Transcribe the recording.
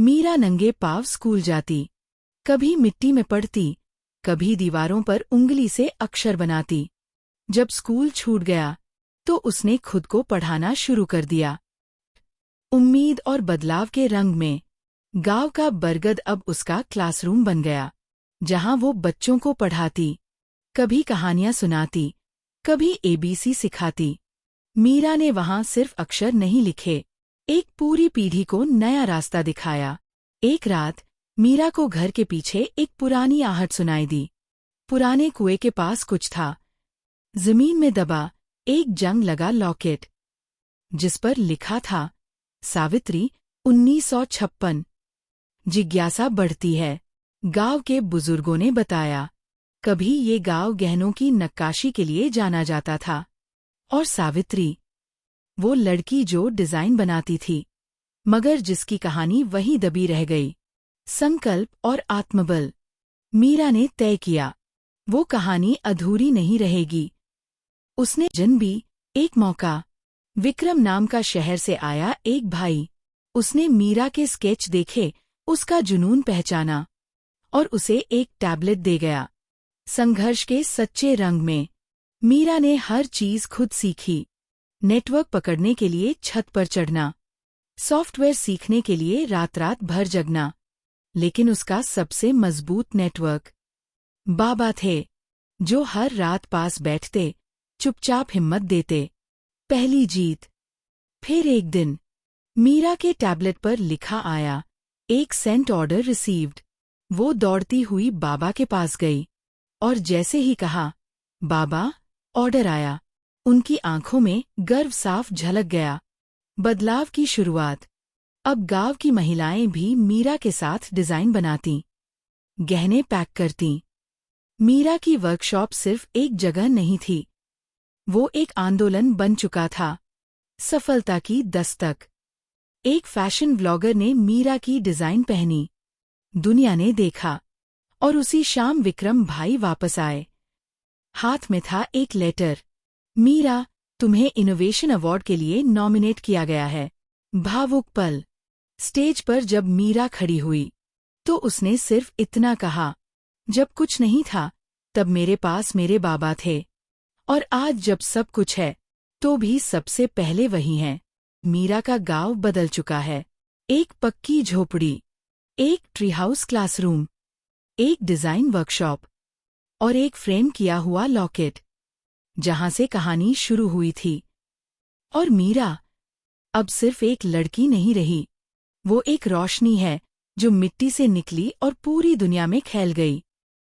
मीरा नंगे पाँव स्कूल जाती, कभी मिट्टी में पड़ती, कभी दीवारों पर उंगली से अक्षर बनाती। जब स्कूल छूट गया तो उसने खुद को पढ़ाना शुरू कर दिया। उम्मीद और बदलाव के रंग में गांव का बरगद अब उसका क्लासरूम बन गया, जहां वो बच्चों को पढ़ाती, कभी कहानियां सुनाती, कभी एबीसी सिखाती। मीरा ने वहां सिर्फ अक्षर नहीं लिखे, एक पूरी पीढ़ी को नया रास्ता दिखाया। एक रात मीरा को घर के पीछे एक पुरानी आहट सुनाई दी। पुराने कुएं के पास कुछ था, जमीन में दबा एक जंग लगा लॉकेट, जिस पर लिखा था सावित्री 1956। जिज्ञासा बढ़ती है। गांव के बुजुर्गों ने बताया, कभी ये गांव गहनों की नक्काशी के लिए जाना जाता था, और सावित्री, वो लड़की जो डिजाइन बनाती थी, मगर जिसकी कहानी वहीं दबी रह गई। संकल्प और आत्मबल। मीरा ने तय किया, वो कहानी अधूरी नहीं रहेगी। उसने जन भी एक मौका। विक्रम नाम का शहर से आया एक भाई। उसने मीरा के स्केच देखे, उसका जुनून पहचाना, और उसे एक टैबलेट दे गया। संघर्ष के सच्चे रंग में मीरा ने हर चीज खुद सीखी। नेटवर्क पकड़ने के लिए छत पर चढ़ना, सॉफ्टवेयर सीखने के लिए रात रात भर जगना। लेकिन उसका सबसे मजबूत नेटवर्क बाबा थे, जो हर रात पास बैठते, चुपचाप हिम्मत देते। पहली जीत। फिर एक दिन मीरा के टैबलेट पर लिखा आया, एक सेंट ऑर्डर रिसीव्ड। वो दौड़ती हुई बाबा के पास गई, और जैसे ही कहा, बाबा, ऑर्डर आया, उनकी आंखों में गर्व साफ झलक गया। बदलाव की शुरुआत। अब गांव की महिलाएं भी मीरा के साथ डिजाइन बनाती, गहने पैक करती। मीरा की वर्कशॉप सिर्फ एक जगह नहीं थी, वो एक आंदोलन बन चुका था। सफलता की दस्तक। एक फैशन व्लॉगर ने मीरा की डिजाइन पहनी, दुनिया ने देखा, और उसी शाम विक्रम भाई वापस आए। हाथ में था एक लेटर, मीरा, तुम्हें इनोवेशन अवार्ड के लिए नॉमिनेट किया गया है। भावुक पल। स्टेज पर जब मीरा खड़ी हुई, तो उसने सिर्फ इतना कहा, जब कुछ नहीं था तब मेरे पास मेरे बाबा थे, और आज जब सब कुछ है तो भी सबसे पहले वही हैं। मीरा का गांव बदल चुका है। एक पक्की झोपड़ी, एक ट्री हाउस क्लासरूम, एक डिजाइन वर्कशॉप, और एक फ्रेम किया हुआ लॉकेट, जहां से कहानी शुरू हुई थी। और मीरा अब सिर्फ एक लड़की नहीं रही, वो एक रोशनी है जो मिट्टी से निकली और पूरी दुनिया में फैल गई।